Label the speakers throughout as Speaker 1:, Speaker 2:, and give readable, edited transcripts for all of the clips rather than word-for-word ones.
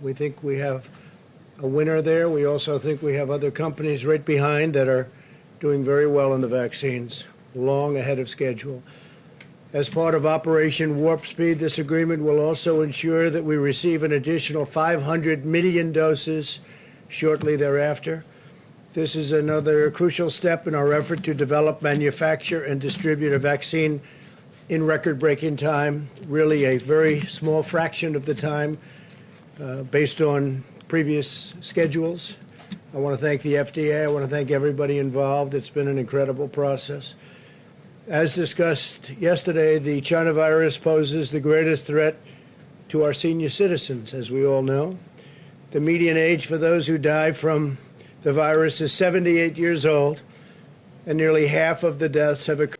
Speaker 1: We think we have a winner there. We also think we have other companies right behind that are doing very well in the vaccines, long ahead of schedule. As part of Operation Warp Speed, this agreement will also ensure that we receive an additional 500 million doses shortly thereafter. This is another crucial step in our effort to develop, manufacture, and distribute a vaccine in record-breaking time, really a very small fraction of the time based on previous schedules. I want to thank the FDA. I want to thank everybody involved. It's been an incredible process. As discussed yesterday, the China virus poses the greatest threat to our senior citizens, as we all know. The median age for those who die from the virus is 78 years old, and nearly half of the deaths have occurred.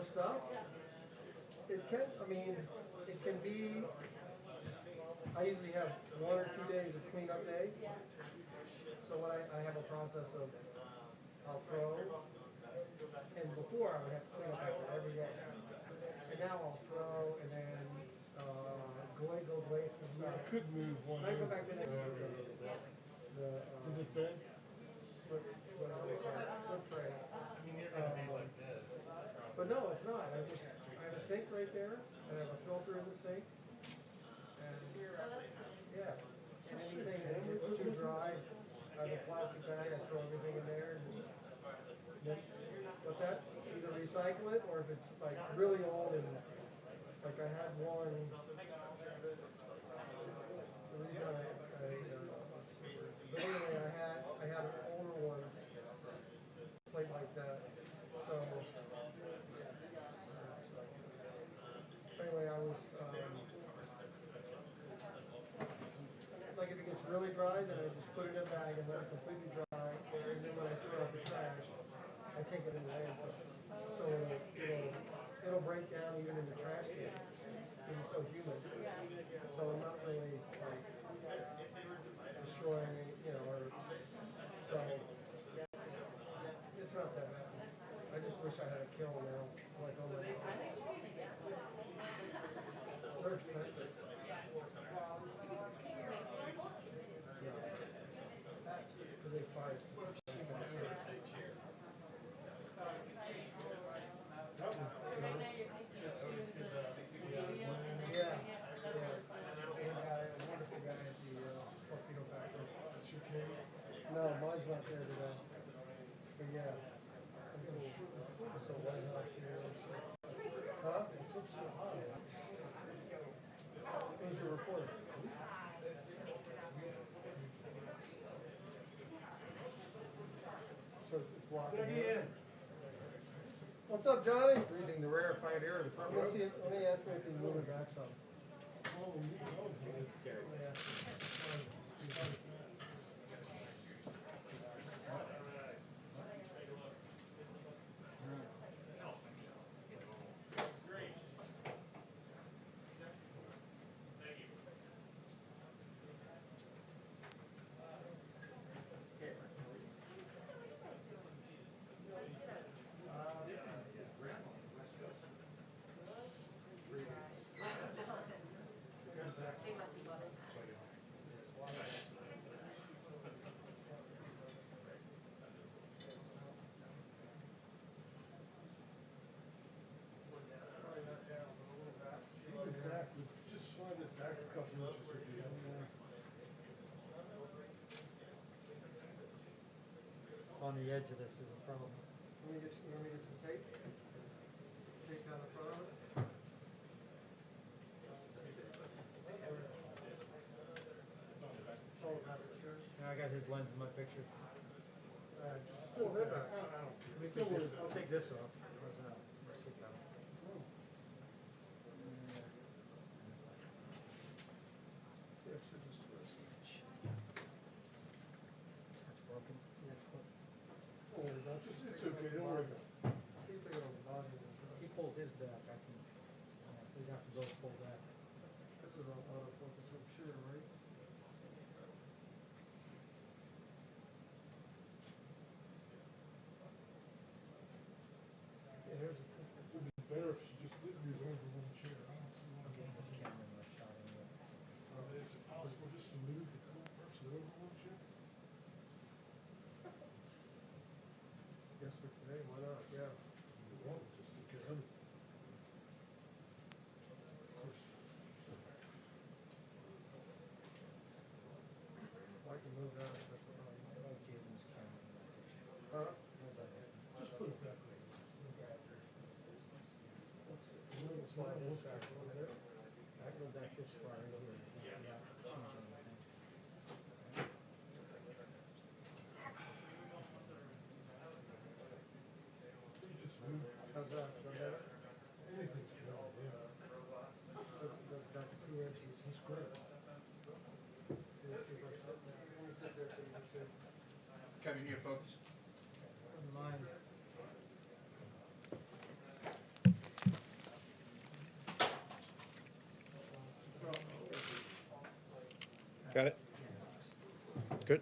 Speaker 2: stuff. It can, I mean, it can be, I usually have 1 or 2 days of cleanup day. So what I have a process of, I'll throw, and before I would have to clean up after every day. And now I'll throw and then go glaze some stuff.
Speaker 3: I could move one.
Speaker 2: I go back to the
Speaker 3: Is it bent?
Speaker 2: slip, whatever they call it, slip tray. But no, it's not. I have a sink right there, and I have a filter in the sink. And yeah, and anything that gets too dry, I have a plastic bag, I throw everything in there. And then, what's that? Either recycle it, or if it's like really old and like I had one. The reason but anyway, I had an older one plate like that. So anyway, I was like if it gets really dry, then I just put it in a bag and let it completely dry. And then when I throw out the trash, I take it in the landfill. So it'll break down even in the trash can because it's so humid. So I'm not really like destroying it, or so it's not that bad. I just wish I had a kiln now, like on my. They're expensive. Yeah. Because they fire. Yeah. A wonderful guy at the torpedo factory. No, mine's not there today. But yeah. It's so white out here. Huh? Who's your reporter? So it's blocking. What's up, Johnny?
Speaker 3: Breathing the rarefied air of the front row.
Speaker 2: Let me ask him if he can move it back some.
Speaker 3: It's scary.
Speaker 2: Yeah.
Speaker 4: They must be loving that.
Speaker 3: Just slide it back a couple inches with the
Speaker 5: It's on the edge of this is a problem.
Speaker 2: Let me get some tape. Tape down the front of it. Oh, back for sure.
Speaker 5: Yeah, I got his lens in my picture.
Speaker 2: Just pull that back.
Speaker 5: Let me take this. I'll take this off. How's that? Let's sit down.
Speaker 2: Yeah, it should just twist.
Speaker 5: That's broken. See that clip?
Speaker 3: It's okay, don't worry about it.
Speaker 2: Keep it on the body.
Speaker 5: He pulls his back. I can. We'd have to both pull back.
Speaker 2: This is on autofocus, I'm sure, right? Yeah, here's a picture.
Speaker 3: It would be better if you just didn't use over one chair. I don't see why.
Speaker 5: Okay, this camera in the shot anyway.
Speaker 3: Is it possible just to move the cool person over one chair?
Speaker 2: Guess for today, why not? Yeah.
Speaker 3: Well, just to get under. Of course.
Speaker 2: I can move that, if that's what
Speaker 5: Oh, Jaden's camera in that picture.
Speaker 2: Huh?
Speaker 3: Just put it back.
Speaker 2: Move the slide this back a little bit.
Speaker 5: I can go back this far right here. Without changing anything.
Speaker 3: You just move.
Speaker 2: How's that? Go better?
Speaker 3: Anything's better, yeah.
Speaker 2: That's back to 2 inches.
Speaker 3: That's great.
Speaker 2: Let me see if I sit there. Let me sit there so you can see.
Speaker 6: Come in here, folks.
Speaker 5: Mine.
Speaker 6: Got it? Good.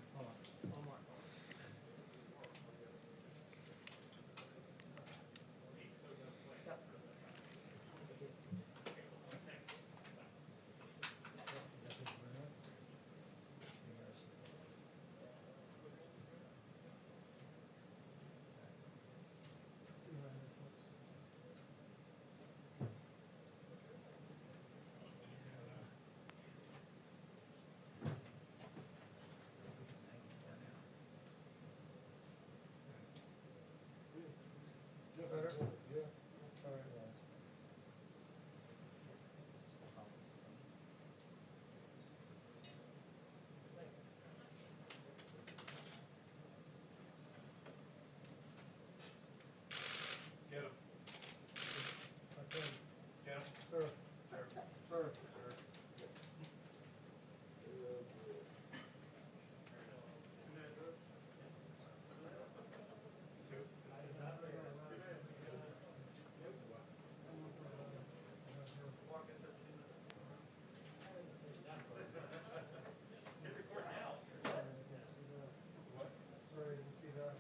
Speaker 2: Better? Yeah. All right.
Speaker 6: Get him.
Speaker 2: That's it.
Speaker 6: Get him.
Speaker 2: Sir. Sir. Sorry, I didn't see that.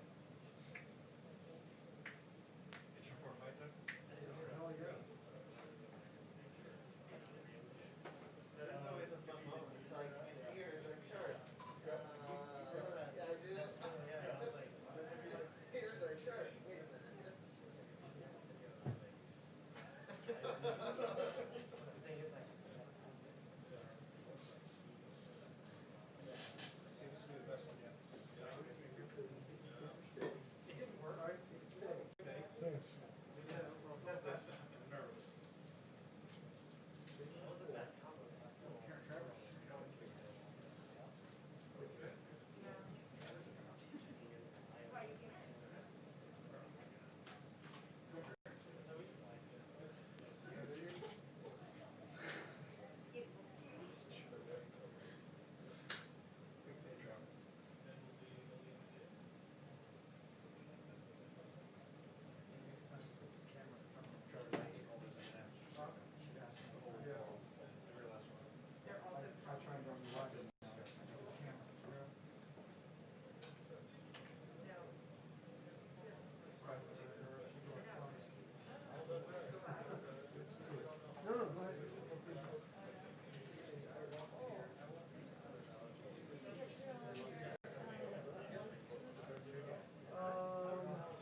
Speaker 6: It's your fourth fight, Doug?
Speaker 2: Hell yeah.
Speaker 6: Seems to be the best one yet.
Speaker 2: All right. Thanks.
Speaker 6: I'm nervous.
Speaker 4: They're also
Speaker 5: I tried to run the light.
Speaker 4: no.
Speaker 2: No, no, go ahead.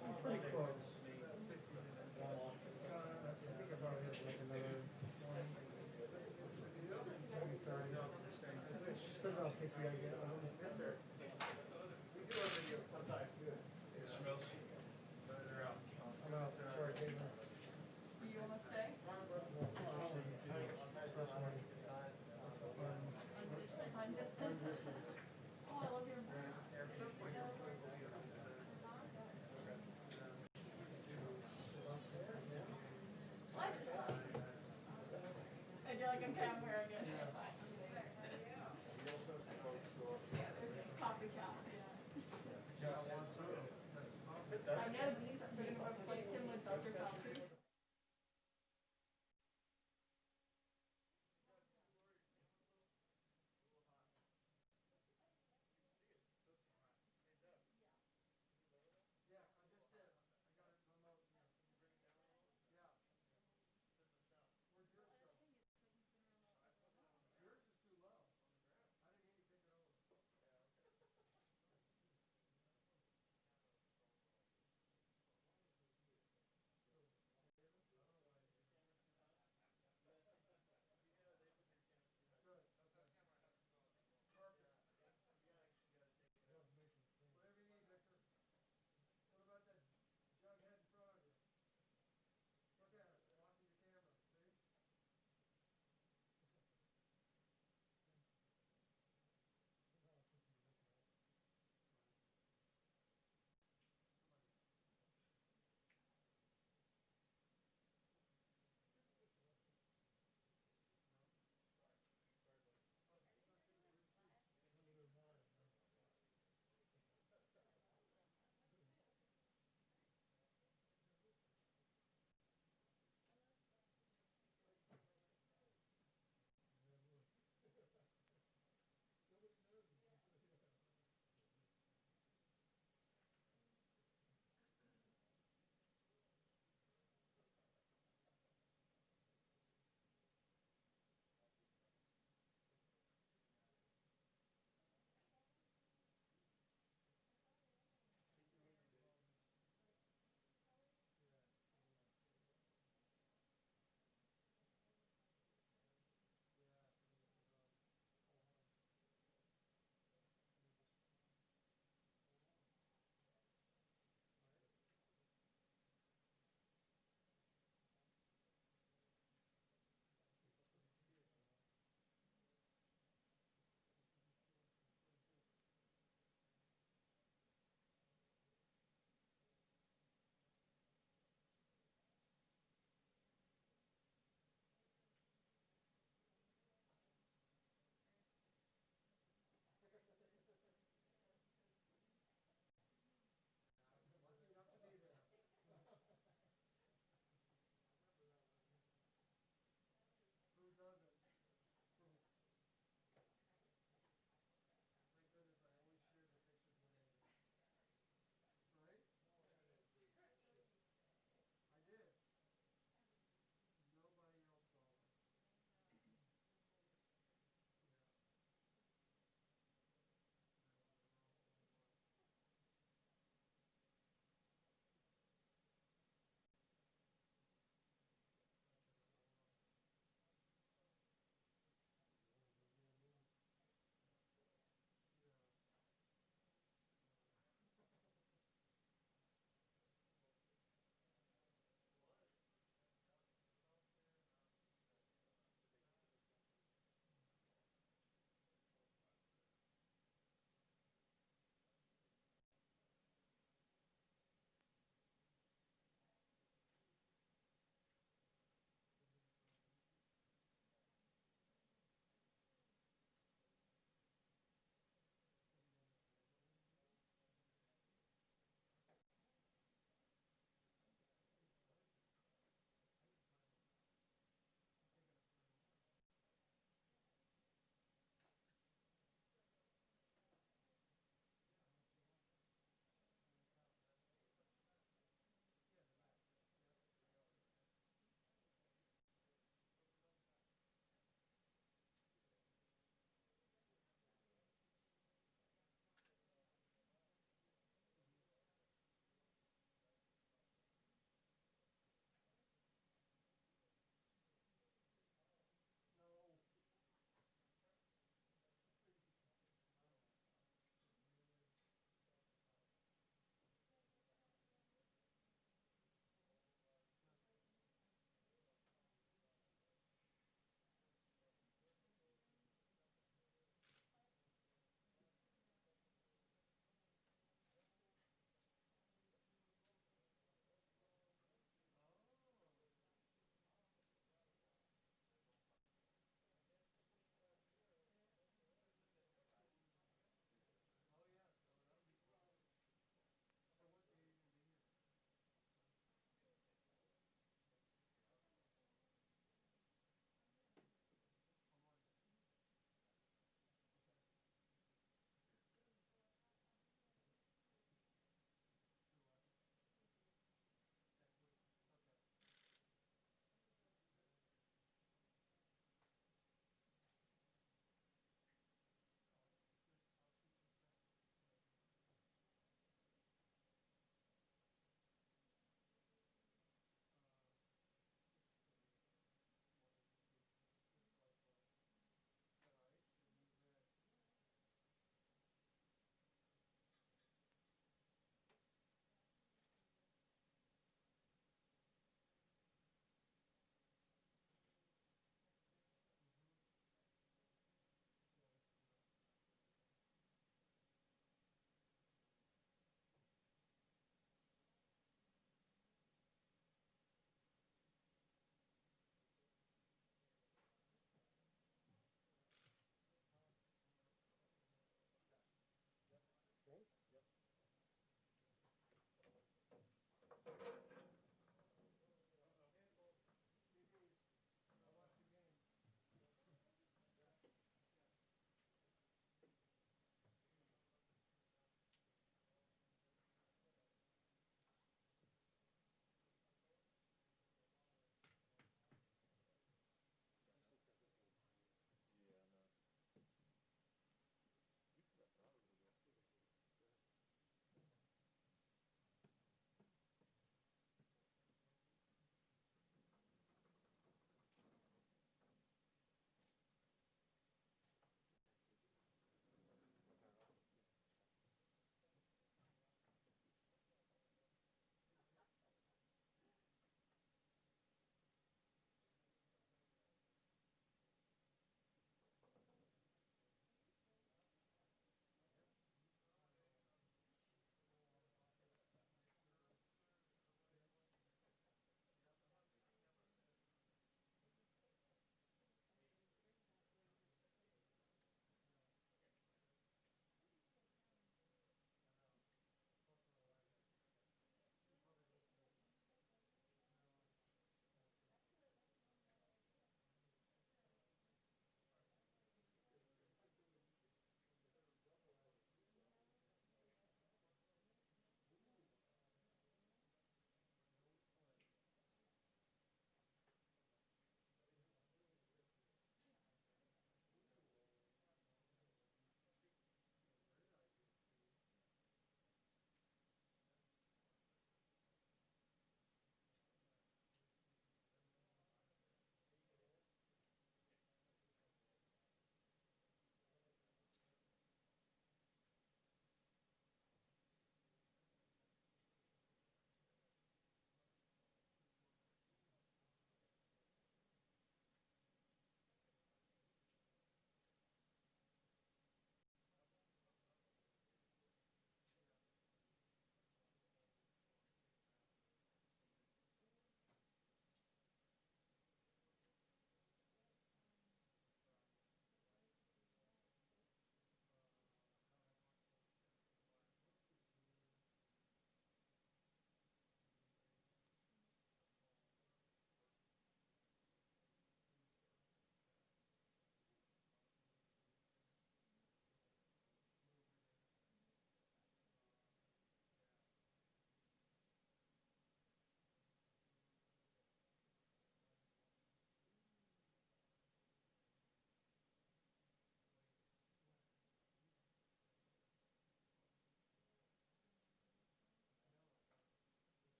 Speaker 2: I'm pretty close. I think I probably have like another 20, maybe 30. Depends how picky I get. Yes, sir. We do have video.
Speaker 6: Smells. They're out.
Speaker 2: I'm out. Sorry, David.
Speaker 4: You want to stay? Fun distance? Oh, I love your map. What? I feel like I'm kind of wearing it. Yeah, there's a copycat. Yeah. I know. Do you replace him with Dr. Fauci?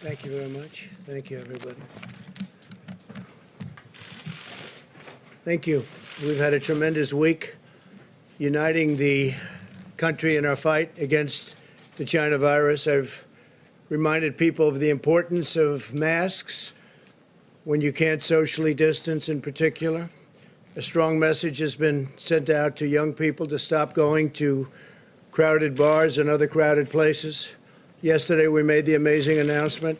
Speaker 1: Thank you very much. Thank you, everybody. Thank you. We've had a tremendous week uniting the country in our fight against the China virus. I've reminded people of the importance of masks when you can't socially distance in particular. A strong message has been sent out to young people to stop going to crowded bars and other crowded places. Yesterday, we made the amazing announcement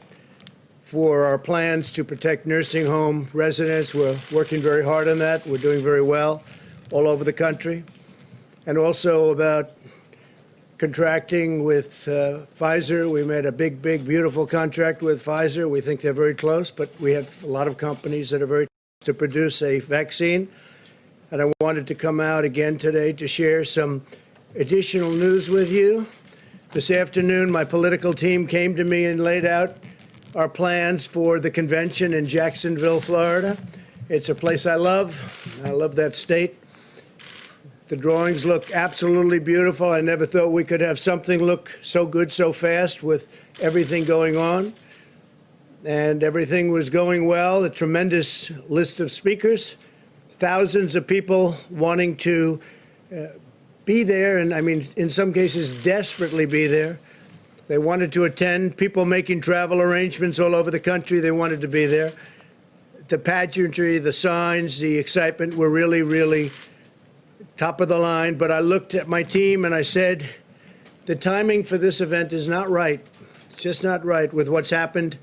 Speaker 1: for our plans to protect nursing home residents. We're working very hard on that. We're doing very well all over the country. And also about contracting with Pfizer. We made a big, beautiful contract with Pfizer. We think they're very close, but we have a lot of companies that are very close to produce a vaccine. And I wanted to come out again today to share some additional news with you. This afternoon, my political team came to me and laid out our plans for the convention in Jacksonville, Florida. It's a place I love. I love that state. The drawings look absolutely beautiful. I never thought we could have something look so good so fast with everything going on. And everything was going well. A tremendous list of speakers, thousands of people wanting to be there, and I mean, in some cases, desperately be there. They wanted to attend, people making travel arrangements all over the country. They wanted to be there. The pageantry, the signs, the excitement were really, really top of the line. But I looked at my team and I said, the timing for this event is not right. It's just not right with what's happened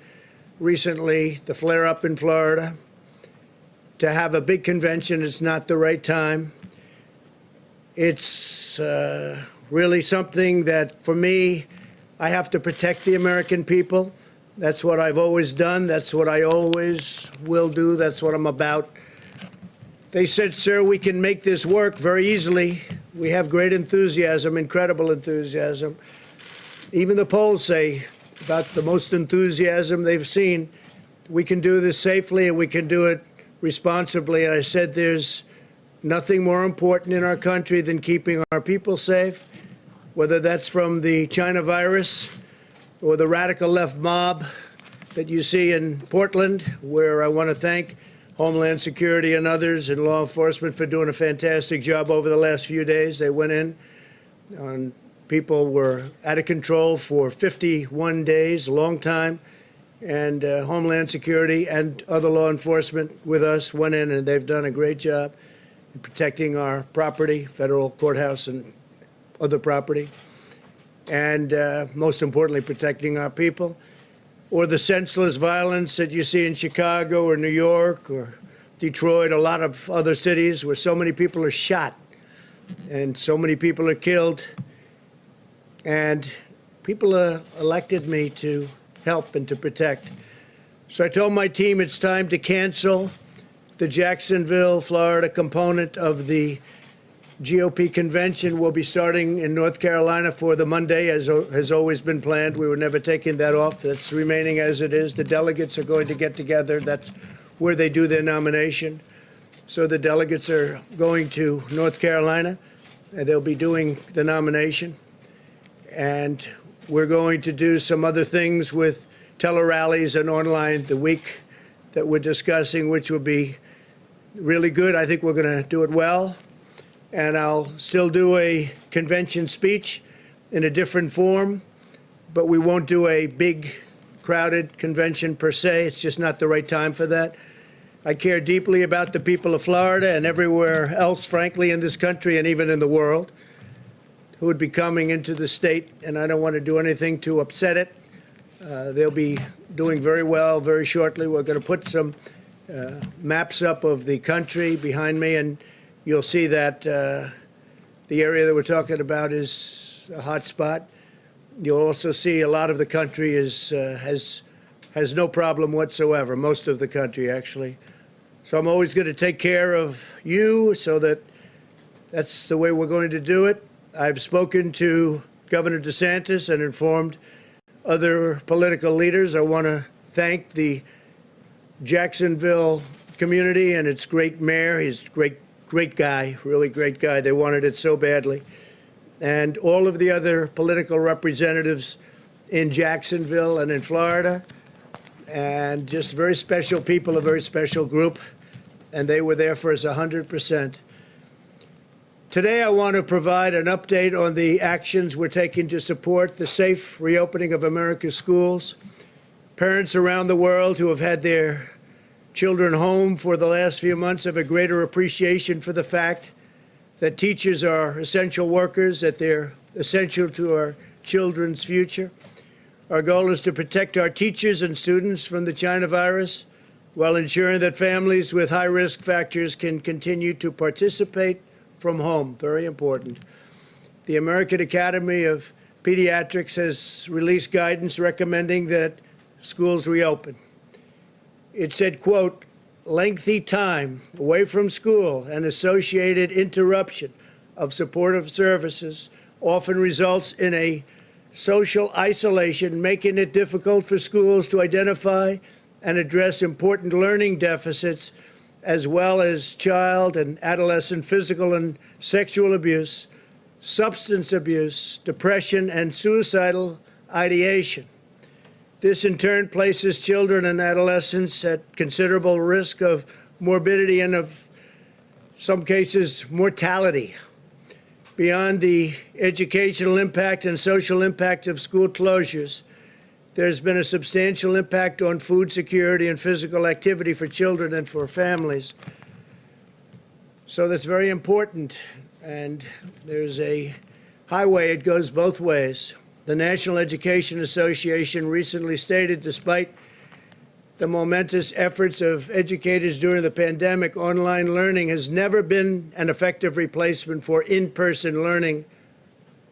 Speaker 1: recently, the flare-up in Florida. To have a big convention, it's not the right time. It's really something that, for me, I have to protect the American people. That's what I've always done. That's what I always will do. That's what I'm about. They said, sir, we can make this work very easily. We have great enthusiasm, incredible enthusiasm. Even the polls say about the most enthusiasm they've seen. We can do this safely and we can do it responsibly. And I said, there's nothing more important in our country than keeping our people safe, whether that's from the China virus or the radical left mob that you see in Portland, where I want to thank Homeland Security and others and law enforcement for doing a fantastic job over the last few days. They went in, and people were out of control for 51 days, a long time, and Homeland Security and other law enforcement with us went in, and they've done a great job protecting our property, federal courthouse and other property, and most importantly, protecting our people. Or the senseless violence that you see in Chicago or New York or Detroit, a lot of other cities where so many people are shot and so many people are killed. And people elected me to help and to protect. So I told my team it's time to cancel the Jacksonville, Florida component of the GOP convention. Will be starting in North Carolina for the Monday, as has always been planned. We were never taking that off. That's remaining as it is. The delegates are going to get together. That's where they do their nomination. So the delegates are going to North Carolina, and they'll be doing the nomination. And we're going to do some other things with tele-rallies and online the week that we're discussing, which will be really good. I think we're going to do it well. And I'll still do a convention speech in a different form, but we won't do a big, crowded convention per se. It's just not the right time for that. I care deeply about the people of Florida and everywhere else, frankly, in this country and even in the world, who would be coming into the state, and I don't want to do anything to upset it. They'll be doing very well very shortly. We're going to put some maps up of the country behind me, and you'll see that the area that we're talking about is a hot spot. You'll also see a lot of the country has no problem whatsoever, most of the country, actually. So I'm always going to take care of you, so that's the way we're going to do it. I've spoken to Governor DeSantis and informed other political leaders. I want to thank the Jacksonville community and its great mayor. He's a great guy, really great guy. They wanted it so badly. And all of the other political representatives in Jacksonville and in Florida. and just very special people, a very special group, and they were there for us 100%. Today, I want to provide an update on the actions we're taking to support the safe reopening of America's schools. Parents around the world who have had their children home for the last few months have a greater appreciation for the fact that teachers are essential workers, that they're essential to our children's future. Our goal is to protect our teachers and students from the China virus while ensuring that families with high-risk factors can continue to participate from home. Very important. The American Academy of Pediatrics has released guidance recommending that schools reopen. It said, quote, lengthy time away from school and associated interruption of supportive services often results in a social isolation, making it difficult for schools to identify and address important learning deficits, as well as child and adolescent physical and sexual abuse, substance abuse, depression, and suicidal ideation. This, in turn, places children and adolescents at considerable risk of morbidity and, of some cases, mortality. Beyond the educational impact and social impact of school closures, there's been a substantial impact on food security and physical activity for children and for families. So that's very important. And there's a highway, it goes both ways. The National Education Association recently stated, despite the momentous efforts of educators during the pandemic, online learning has never been an effective replacement for in-person learning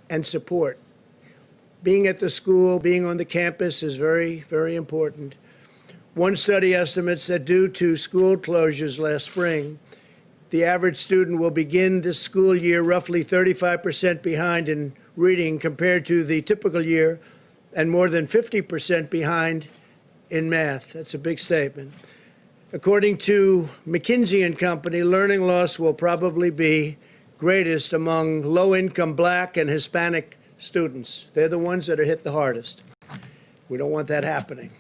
Speaker 1: and support. Being at the school, being on the campus is very, very important. One study estimates that due to school closures last spring, the average student will begin this school year roughly 35% behind in reading compared to the typical year, and more than 50% behind in math. That's a big statement. According to McKinsey & Company, learning loss will probably be greatest among low-income Black and Hispanic students. They're the ones that are hit the hardest. We don't want that happening.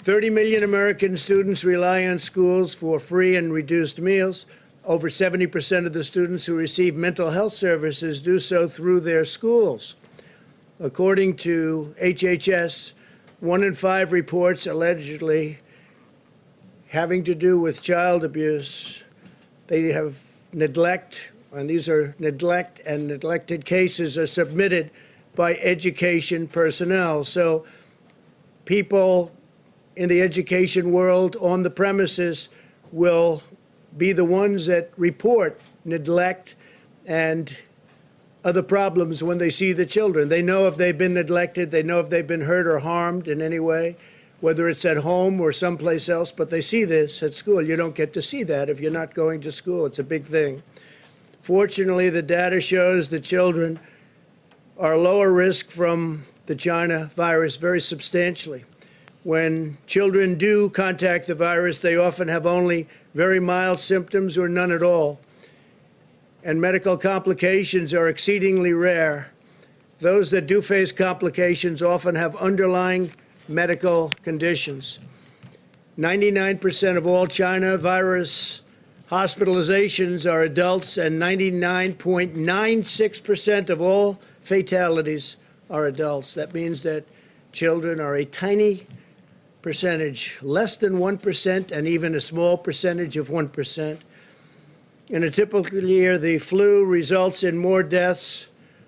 Speaker 1: 30 million American students rely on schools for free and reduced meals. Over 70% of the students who receive mental health services do so through their schools. According to HHS, 1 in 5 reports allegedly having to do with child abuse. They have neglect, and these are neglect and neglected cases are submitted by education personnel. So people in the education world on the premises will be the ones that report neglect and other problems when they see the children. They know if they've been neglected, they know if they've been hurt or harmed in any way, whether it's at home or someplace else, but they see this at school. You don't get to see that if you're not going to school. It's a big thing. Fortunately, the data shows the children are lower risk from the China virus very substantially. When children do contact the virus, they often have only very mild symptoms or none at all. And medical complications are exceedingly rare. Those that do face complications often have underlying medical conditions. 99% of all China virus hospitalizations are adults, and 99.96% of all fatalities are adults. That means that children are a tiny percentage, less than 1%, and even a small percentage of 1%. In a typical year, the flu results in more deaths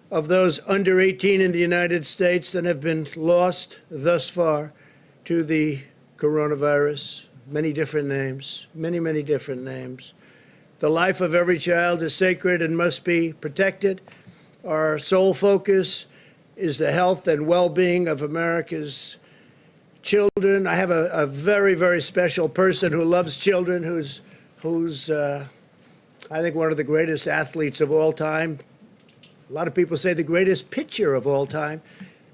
Speaker 1: of those under 18 in the United States than have been lost thus far to the coronavirus. Many different names, many, many different names. The life of every child is sacred and must be protected. Our sole focus is the health and well-being of America's children. I have a very, very special person who loves children, who's I think one of the greatest athletes of all time. A lot of people say the greatest pitcher of all time.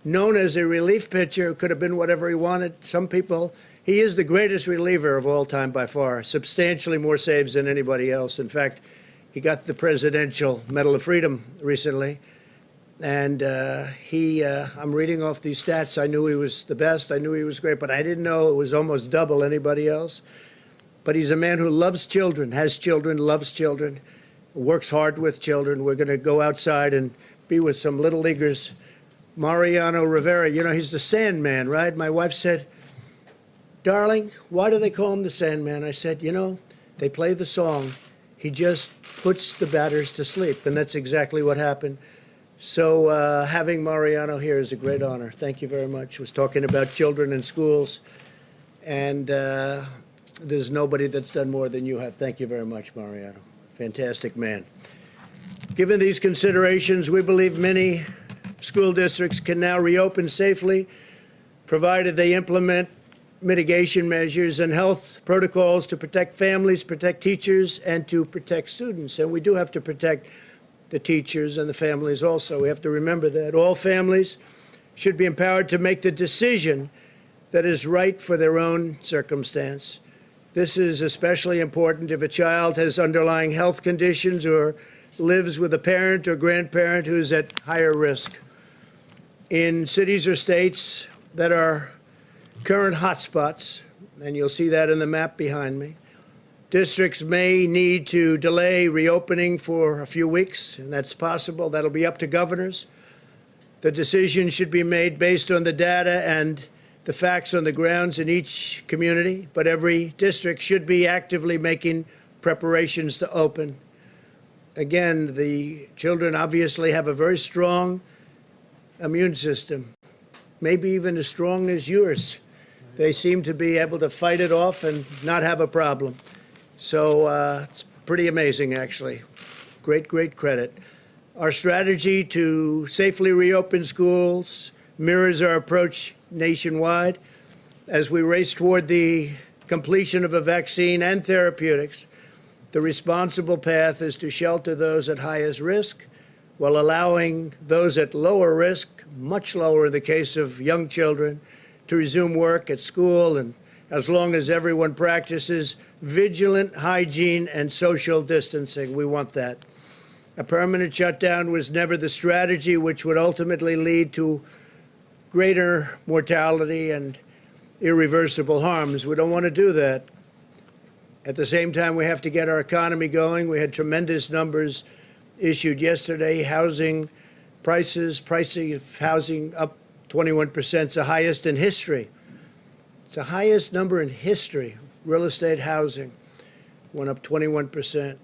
Speaker 1: Known as a relief pitcher, could have been whatever he wanted. Some people, he is the greatest reliever of all time by far, substantially more saves than anybody else. In fact, he got the Presidential Medal of Freedom recently. And I'm reading off these stats. I knew he was the best. I knew he was great, but I didn't know it was almost double anybody else. But he's a man who loves children, has children, loves children, works hard with children. We're going to go outside and be with some little leaguers. Mariano Rivera, you know, he's the Sandman, right? My wife said, darling, why do they call him the Sandman? I said, you know, they play the song. He just puts the batters to sleep. And that's exactly what happened. So having Mariano here is a great honor. Thank you very much. Was talking about children in schools. And there's nobody that's done more than you have. Thank you very much, Mariano. Fantastic man. Given these considerations, we believe many school districts can now reopen safely, provided they implement mitigation measures and health protocols to protect families, protect teachers, and to protect students. And we do have to protect the teachers and the families also. We have to remember that all families should be empowered to make the decision that is right for their own circumstance. This is especially important if a child has underlying health conditions or lives with a parent or grandparent who's at higher risk. In cities or states that are current hotspots, and you'll see that in the map behind me, districts may need to delay reopening for a few weeks, and that's possible. That'll be up to governors. The decision should be made based on the data and the facts on the grounds in each community, but every district should be actively making preparations to open. Again, the children obviously have a very strong immune system, maybe even as strong as yours. They seem to be able to fight it off and not have a problem. So it's pretty amazing, actually. Great, great credit. Our strategy to safely reopen schools mirrors our approach nationwide. As we race toward the completion of a vaccine and therapeutics, the responsible path is to shelter those at highest risk while allowing those at lower risk, much lower in the case of young children, to resume work at school, and as long as everyone practices vigilant hygiene and social distancing. We want that. A permanent shutdown was never the strategy which would ultimately lead to greater mortality and irreversible harms. We don't want to do that. At the same time, we have to get our economy going. We had tremendous numbers issued yesterday. Housing prices, pricing of housing up 21%. It's the highest in history. It's the highest number in history. Real estate housing went up 21%.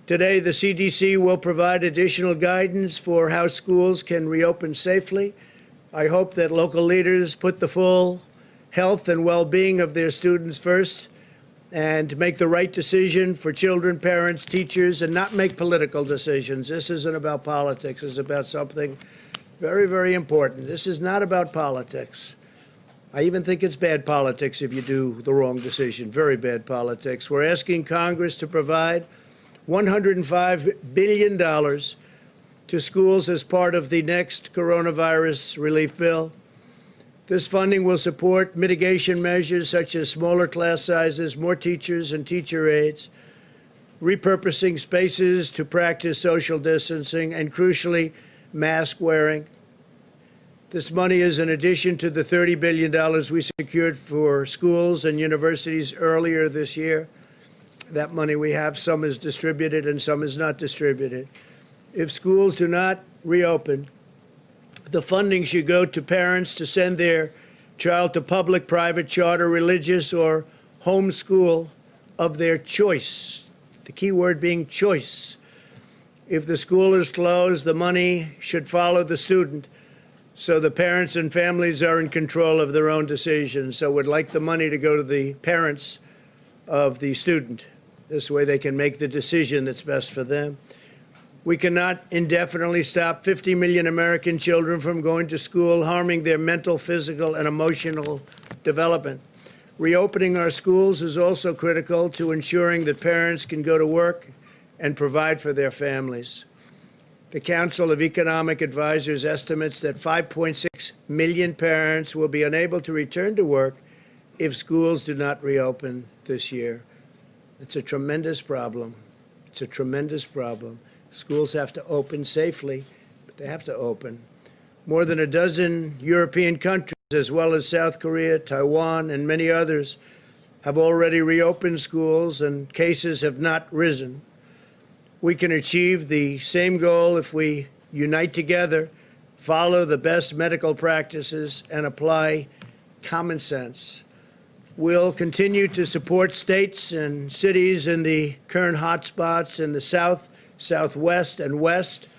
Speaker 1: Today, the CDC will provide additional guidance for how schools can reopen safely. I hope that local leaders put the full health and well-being of their students first and make the right decision for children, parents, teachers, and not make political decisions. This isn't about politics. It's about something very, very important. This is not about politics. I even think it's bad politics if you do the wrong decision, very bad politics. We're asking Congress to provide $105 billion to schools as part of the next coronavirus relief bill. This funding will support mitigation measures such as smaller class sizes, more teachers and teacher aides, repurposing spaces to practice social distancing, and crucially, mask wearing. This money is in addition to the $30 billion we secured for schools and universities earlier this year. That money we have, some is distributed and some is not distributed. If schools do not reopen, the funding should go to parents to send their child to public, private, charter, religious, or home school of their choice. The key word being choice. If the school is closed, the money should follow the student, so the parents and families are in control of their own decisions. So we'd like the money to go to the parents of the student. This way they can make the decision that's best for them. We cannot indefinitely stop 50 million American children from going to school, harming their mental, physical, and emotional development. Reopening our schools is also critical to ensuring that parents can go to work and provide for their families. The Council of Economic Advisors estimates that 5.6 million parents will be unable to return to work if schools do not reopen this year. It's a tremendous problem. It's a tremendous problem. Schools have to open safely. They have to open. More than a dozen European countries, as well as South Korea, Taiwan, and many others, have already reopened schools, and cases have not risen. We can achieve the same goal if we unite together, follow the best medical practices, and apply common sense. We'll continue to support states and cities in the current hotspots in the South, Southwest, and West.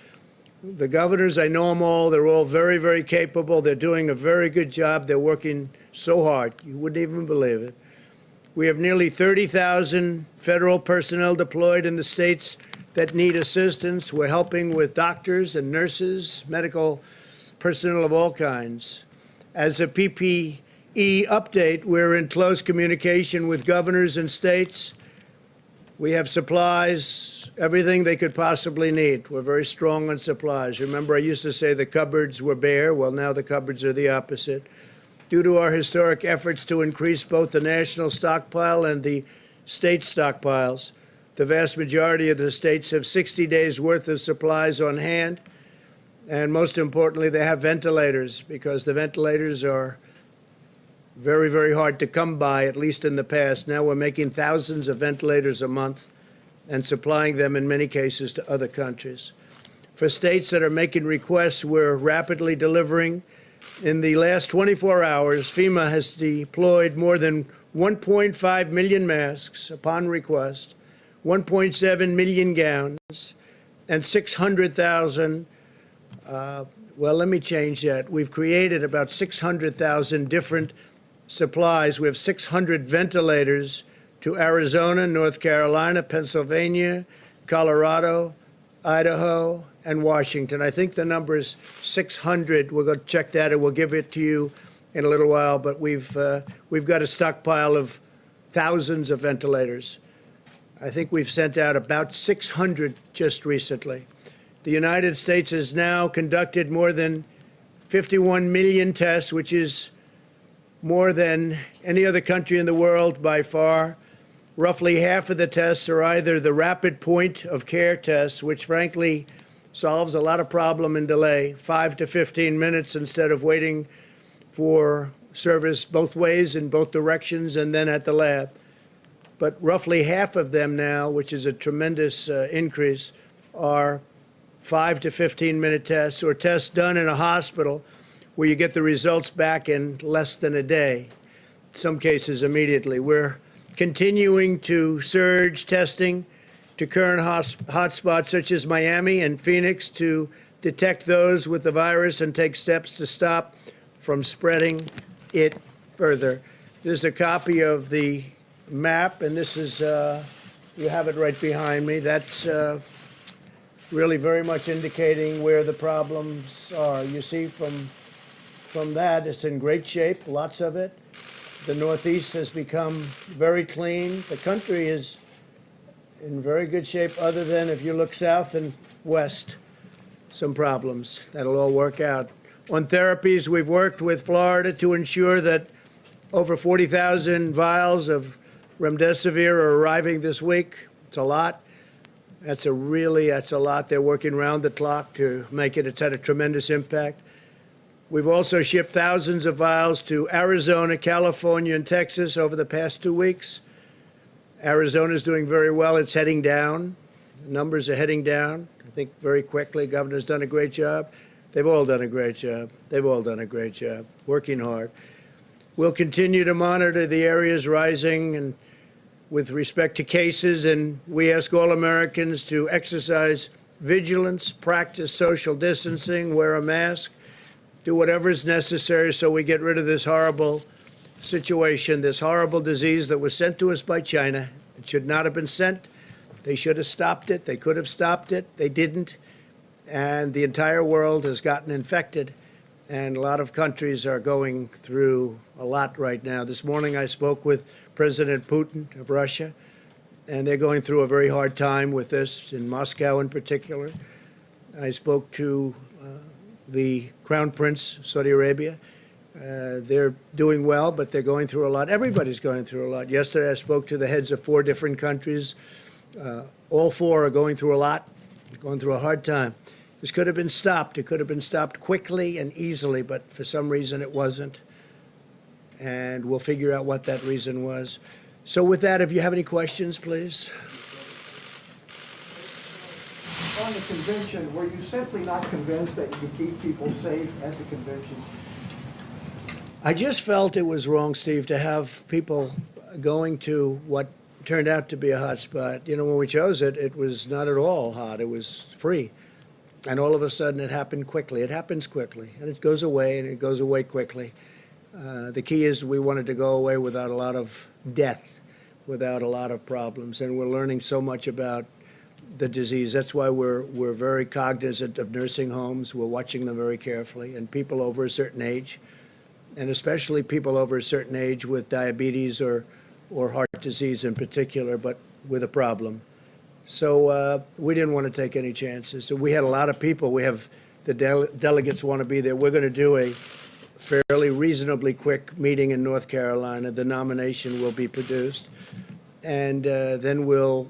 Speaker 1: The governors, I know them all. They're all very, very capable. They're doing a very good job. They're working so hard. You wouldn't even believe it. We have nearly 30,000 federal personnel deployed in the states that need assistance. We're helping with doctors and nurses, medical personnel of all kinds. As a PPE update, we're in close communication with governors and states. We have supplies, everything they could possibly need. We're very strong on supplies. Remember, I used to say the cupboards were bare. Well, now the cupboards are the opposite. Due to our historic efforts to increase both the national stockpile and the state stockpiles, the vast majority of the states have 60 days' worth of supplies on hand. And most importantly, they have ventilators, because the ventilators are very, very hard to come by, at least in the past. Now we're making thousands of ventilators a month and supplying them in many cases to other countries. For states that are making requests, we're rapidly delivering. In the last 24 hours, FEMA has deployed more than 1.5 million masks upon request, 1.7 million gowns, and 600,000 well, let me change that. We've created about 600,000 different supplies. We have 600 ventilators to Arizona, North Carolina, Pennsylvania, Colorado, Idaho, and Washington. I think the number is 600. We'll go check that, and we'll give it to you in a little while. But we've got a stockpile of thousands of ventilators. I think we've sent out about 600 just recently. The United States has now conducted more than 51 million tests, which is more than any other country in the world by far. Roughly half of the tests are either the rapid point of care tests, which frankly solves a lot of problem and delay, 5 to 15 minutes instead of waiting for service both ways in both directions and then at the lab. But roughly half of them now, which is a tremendous increase, are 5 to 15-minute tests, or tests done in a hospital where you get the results back in less than a day, in some cases immediately. We're continuing to surge testing to current hotspots such as Miami and Phoenix to detect those with the virus and take steps to stop from spreading it further. This is a copy of the map, and this is, you have it right behind me. That's really very much indicating where the problems are. You see from that, it's in great shape, lots of it. The Northeast has become very clean. The country is in very good shape, other than if you look south and west, some problems. That'll all work out. On therapies, we've worked with Florida to ensure that over 40,000 vials of remdesivir are arriving this week. It's a lot. That's a lot. They're working round the clock to make it. It's had a tremendous impact. We've also shipped thousands of vials to Arizona, California, and Texas over the past 2 weeks. Arizona's doing very well. It's heading down. The numbers are heading down, I think, very quickly. Governor's done a great job. They've all done a great job. They've all done a great job, working hard. We'll continue to monitor the areas rising and with respect to cases, and we ask all Americans to exercise vigilance, practice social distancing, wear a mask, do whatever is necessary so we get rid of this horrible situation, this horrible disease that was sent to us by China. It should not have been sent. They should have stopped it. They could have stopped it. They didn't. And the entire world has gotten infected. And a lot of countries are going through a lot right now. This morning I spoke with President Putin of Russia, and they're going through a very hard time with this, in Moscow in particular. I spoke to the Crown Prince, Saudi Arabia. They're doing well, but they're going through a lot. Everybody's going through a lot. Yesterday I spoke to the heads of 4 different countries. All 4 are going through a lot, going through a hard time. This could have been stopped. It could have been stopped quickly and easily, but for some reason it wasn't. And we'll figure out what that reason was. So with that, if you have any questions, please.
Speaker 7: On the convention, were you simply not convinced that you could keep people safe at the convention?
Speaker 1: I just felt it was wrong, Steve, to have people going to what turned out to be a hot spot. You know, when we chose it, it was not at all hot. It was free. And all of a sudden it happened quickly. It happens quickly. And it goes away, and it goes away quickly. The key is we wanted to go away without a lot of death, without a lot of problems. And we're learning so much about the disease. That's why we're very cognizant of nursing homes. We're watching them very carefully. And people over a certain age, and especially people over a certain age with diabetes or heart disease in particular, but with a problem. So we didn't want to take any chances. So we had a lot of people. We have the delegates want to be there. We're going to do a fairly reasonably quick meeting in North Carolina. The nomination will be produced. And then we'll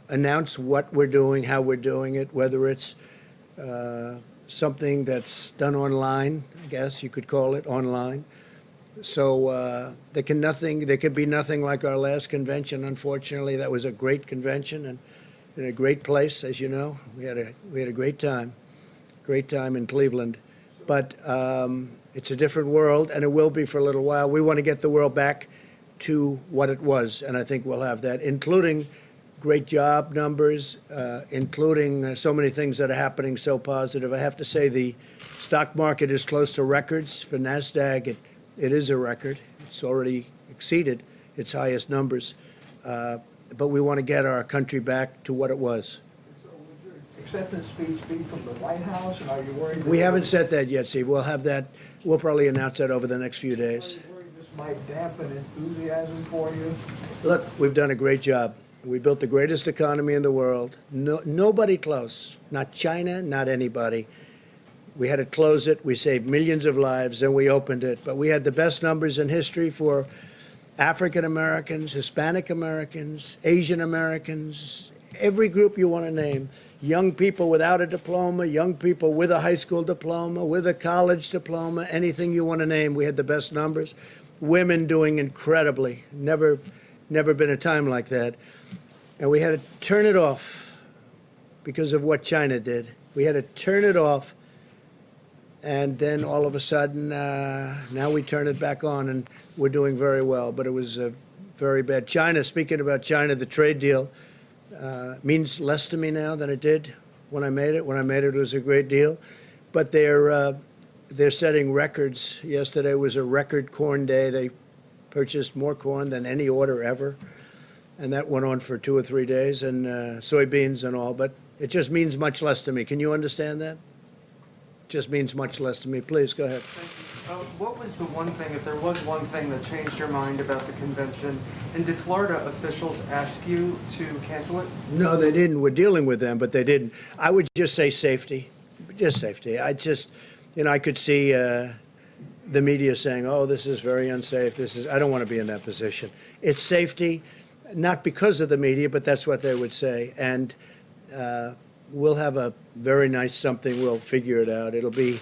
Speaker 1: announce what we're doing, how we're doing it, whether it's something that's done online, I guess you could call it, online. So there could be nothing like our last convention, unfortunately. That was a great convention and in a great place, as you know. We had a great time in Cleveland. But it's a different world, and it will be for a little while. We want to get the world back to what it was, and I think we'll have that, including great job numbers, including so many things that are happening so positive. I have to say the stock market is close to records. For NASDAQ, it is a record. It's already exceeded its highest numbers. But we want to get our country back to what it was.
Speaker 7: So would your acceptance speech be from the White House, and are you worried?
Speaker 1: We haven't said that yet, Steve. We'll have that. We'll probably announce that over the next few days.
Speaker 7: Are you worried this might dampen enthusiasm for you?
Speaker 1: Look, we've done a great job. We built the greatest economy in the world. Nobody close. Not China, not anybody. We had to close it. We saved millions of lives, and we opened it. But we had the best numbers in history for African Americans, Hispanic Americans, Asian Americans, every group you want to name. Young people without a diploma, young people with a high school diploma, with a college diploma, anything you want to name. We had the best numbers. Women doing incredibly. Never been a time like that. And we had to turn it off because of what China did. We had to turn it off. And then all of a sudden, now we turn it back on, and we're doing very well. But it was very bad. China, speaking about China, the trade deal means less to me now than it did when I made it. When I made it, it was a great deal. But they're setting records. Yesterday was a record corn day. They purchased more corn than any order ever. And that went on for 2 or 3 days, and soybeans and all. But it just means much less to me. Can you understand that? Just means much less to me. Please, go ahead.
Speaker 8: Thank you. What was the one thing, if there was one thing that changed your mind about the convention, and did Florida officials ask you to cancel it?
Speaker 1: No, they didn't. We're dealing with them, but they didn't. I would just say safety. Just safety. I could see the media saying, oh, this is very unsafe. I don't want to be in that position. It's safety, not because of the media, but that's what they would say. And we'll have a very nice something. We'll figure it out. It'll be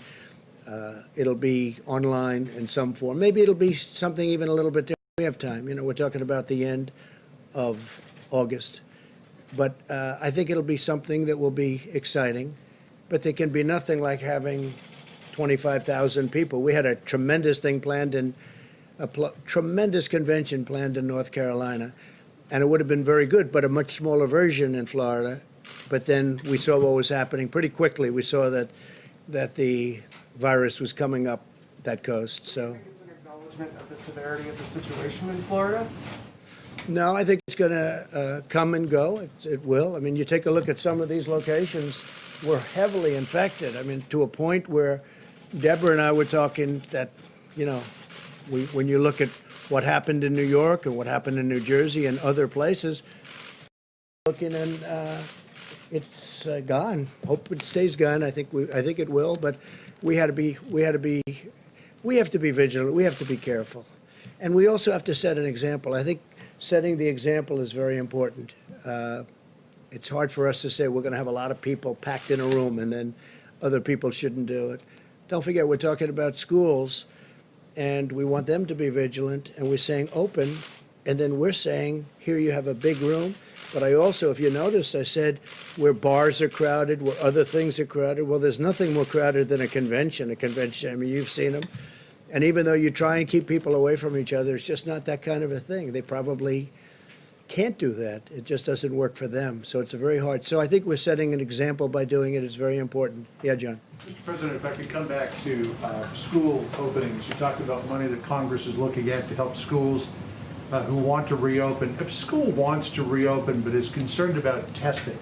Speaker 1: online in some form. Maybe it'll be something even a little bit different. We have time. You know, we're talking about the end of August. But I think it'll be something that will be exciting. But there can be nothing like having 25,000 people. We had a tremendous thing planned tremendous convention planned in North Carolina. And it would have been very good, but a much smaller version in Florida. But then we saw what was happening pretty quickly. We saw that the virus was coming up that coast. So,
Speaker 8: Do you think it's an acknowledgement of the severity of the situation in Florida?
Speaker 1: no, I think it's going to come and go. It will. I mean, you take a look at some of these locations. We're heavily infected. I mean, to a point where Deborah and I were talking that, you know, when you look at what happened in New York and what happened in New Jersey and other places, looking and it's gone. Hope it stays gone. I think it will. But we have to be vigilant. We have to be careful, and we also have to set an example. I think setting the example is very important. It's hard for us to say we're going to have a lot of people packed in a room and then other people shouldn't do it. Don't forget, we're talking about schools, and we want them to be vigilant, and we're saying open, and then we're saying, here you have a big room. But I also, if you notice, I said where bars are crowded, where other things are crowded. Well, there's nothing more crowded than a convention. A convention, I mean, you've seen them. And even though you try and keep people away from each other, it's just not that kind of a thing. They probably can't do that. It just doesn't work for them. So it's a very hard. So I think we're setting an example by doing it. It's very important. Yeah, John.
Speaker 3: Mr. President, if I could come back to school openings. You talked about money that Congress is looking at to help schools who want to reopen. If a school wants to reopen but is concerned about testing,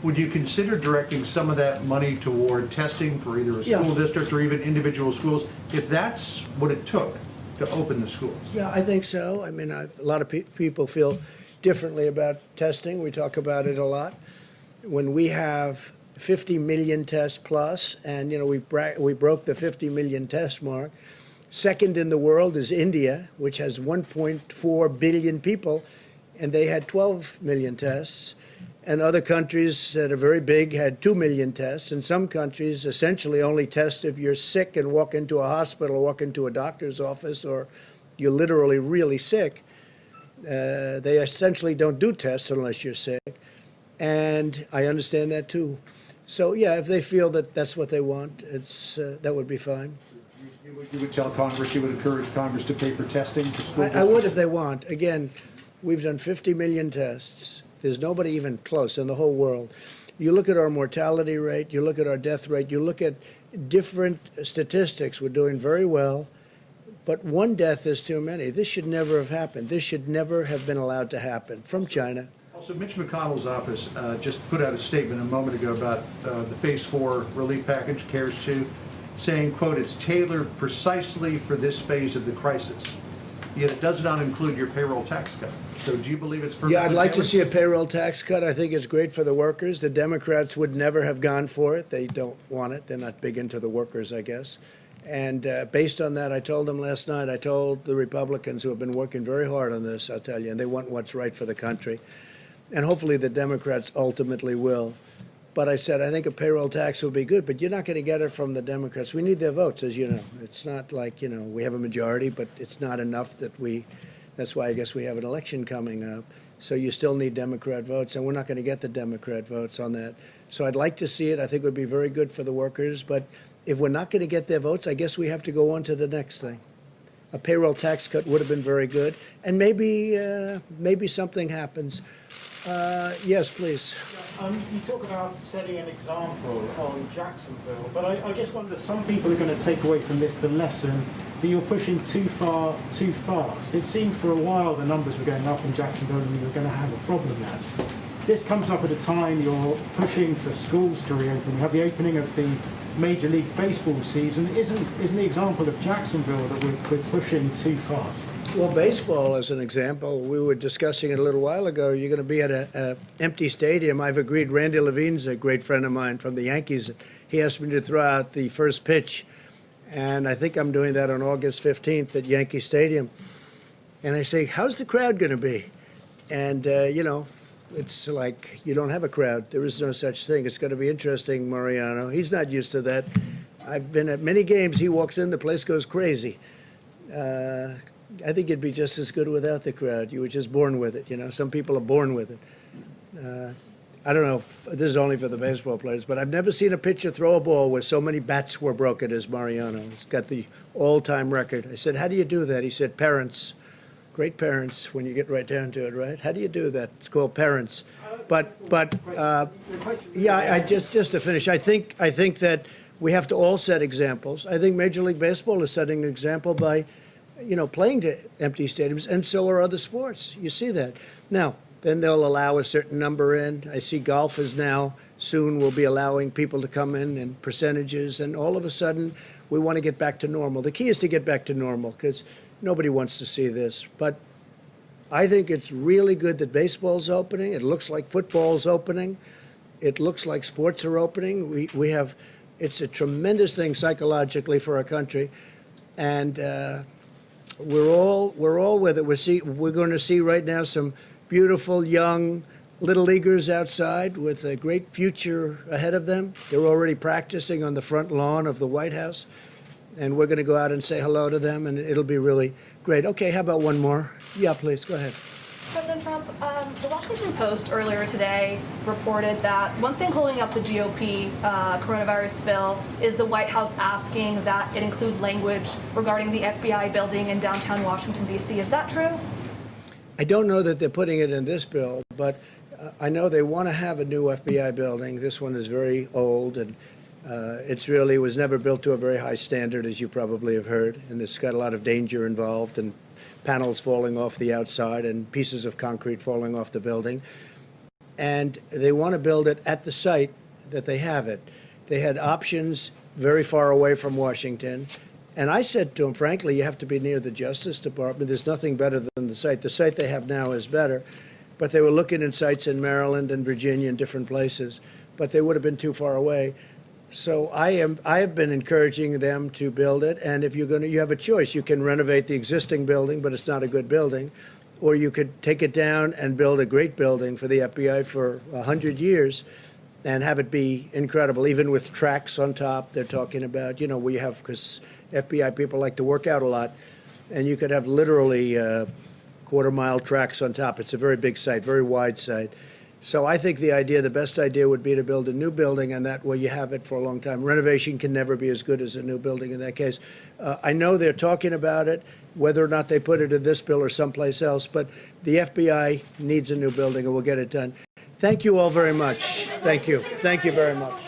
Speaker 3: would you consider directing some of that money toward testing for either a school district or even individual schools, if that's what it took to open the schools?
Speaker 1: Yeah, I think so. I mean, a lot of people feel differently about testing. We talk about it a lot. When we have 50 million tests plus, and you know we broke the 50 million test mark. Second in the world is India, which has 1.4 billion people, and they had 12 million tests. And other countries that are very big had 2 million tests. And some countries essentially only test if you're sick and walk into a hospital, walk into a doctor's office, or you're literally really sick. They essentially don't do tests unless you're sick. And I understand that too. So yeah, if they feel that that's what they want, that would be fine.
Speaker 3: You would tell Congress, you would encourage Congress to pay for testing for school
Speaker 1: I would if they want. Again, we've done 50 million tests. There's nobody even close in the whole world. You look at our mortality rate, you look at our death rate, you look at different statistics. We're doing very well, but one death is too many. This should never have happened. This should never have been allowed to happen from China.
Speaker 3: Also, Mitch McConnell's office just put out a statement a moment ago about the Phase 4 relief package, CARES 2, saying, quote, it's tailored precisely for this phase of the crisis. Yet it does not include your payroll tax cut. So do you believe it's perfectly
Speaker 1: Yeah, I'd like to
Speaker 3: tailored?
Speaker 1: see a payroll tax cut. I think it's great for the workers. The Democrats would never have gone for it. They don't want it. They're not big into the workers, I guess. And based on that, I told them last night, I told the Republicans who have been working very hard on this, I'll tell you, and they want what's right for the country. And hopefully the Democrats ultimately will. But I said, I think a payroll tax would be good, but you're not going to get it from the Democrats. We need their votes, as you know. It's not like, you know, we have a majority, but it's not enough that's why I guess we have an election coming up. So you still need Democrat votes, and we're not going to get the Democrat votes on that. So I'd like to see it. I think it would be very good for the workers. But if we're not going to get their votes, I guess we have to go on to the next thing. A payroll tax cut would have been very good. And maybe something happens. Yes, please.
Speaker 5: You talk about setting an example on Jacksonville, but I just wonder, some people are going to take away from this the lesson that you're pushing too far, too fast. It seemed for a while the numbers were going up in Jacksonville and you were going to have a problem there. This comes up at a time you're pushing for schools to reopen. You have the opening of the Major League Baseball season. Isn't the example of Jacksonville that we're pushing too fast?
Speaker 1: Well, baseball, as an example, we were discussing it a little while ago. You're going to be at an empty stadium. I've agreed. Randy Levine's a great friend of mine from the Yankees. He asked me to throw out the first pitch, and I think I'm doing that on August 15th at Yankee Stadium. And I say, how's the crowd going to be? And, you know, it's like you don't have a crowd. There is no such thing. It's going to be interesting, Mariano. He's not used to that. I've been at many games. He walks in, the place goes crazy. I think it'd be just as good without the crowd. You were just born with it, you know. Some people are born with it. I don't know if this is only for the baseball players, but I've never seen a pitcher throw a ball where so many bats were broken as Mariano. He's got the all-time record. I said, how do you do that? He said, parents. Great parents, when you get right down to it, right? How do you do that? It's called parents. But yeah, just to finish, I think that we have to all set examples. I think Major League Baseball is setting an example by, you know, playing to empty stadiums, and so are other sports. You see that. Now, then they'll allow a certain number in. I see golf is now, soon will be allowing people to come in percentages, and all of a sudden we want to get back to normal. The key is to get back to normal, because nobody wants to see this. But I think it's really good that baseball's opening. It looks like football's opening. It looks like sports are opening. We have, it's a tremendous thing psychologically for our country, and we're all with it. We're going to see right now some beautiful young little leaguers outside with a great future ahead of them. They're already practicing on the front lawn of the White House, and we're going to go out and say hello to them, and it'll be really great. Okay, how about one more? Yeah, please, go ahead.
Speaker 9: President Trump, the Washington Post earlier today reported that one thing holding up the GOP coronavirus bill is the White House asking that it include language regarding the FBI building in downtown Washington, D.C. Is that true?
Speaker 1: I don't know that they're putting it in this bill, but I know they want to have a new FBI building. This one is very old, and it's really was never built to a very high standard, as you probably have heard, and it's got a lot of danger involved, and panels falling off the outside and pieces of concrete falling off the building. And they want to build it at the site that they have it. They had options very far away from Washington. And I said to them, frankly, you have to be near the Justice Department. There's nothing better than the site. The site they have now is better. But they were looking at sites in Maryland and Virginia and different places, but they would have been too far away. So I have been encouraging them to build it, and if you have a choice. You can renovate the existing building, but it's not a good building, or you could take it down and build a great building for the FBI for 100 years and have it be incredible, even with tracks on top. They're talking about, we have, because FBI people like to work out a lot, and you could have literally quarter-mile tracks on top. It's a very big site, very wide site. So I think the best idea would be to build a new building, and that way you have it for a long time. Renovation can never be as good as a new building in that case. I know they're talking about it, whether or not they put it in this bill or someplace else, but the FBI needs a new building, and we'll get it done. Thank you all very much. Thank you. Thank you very much.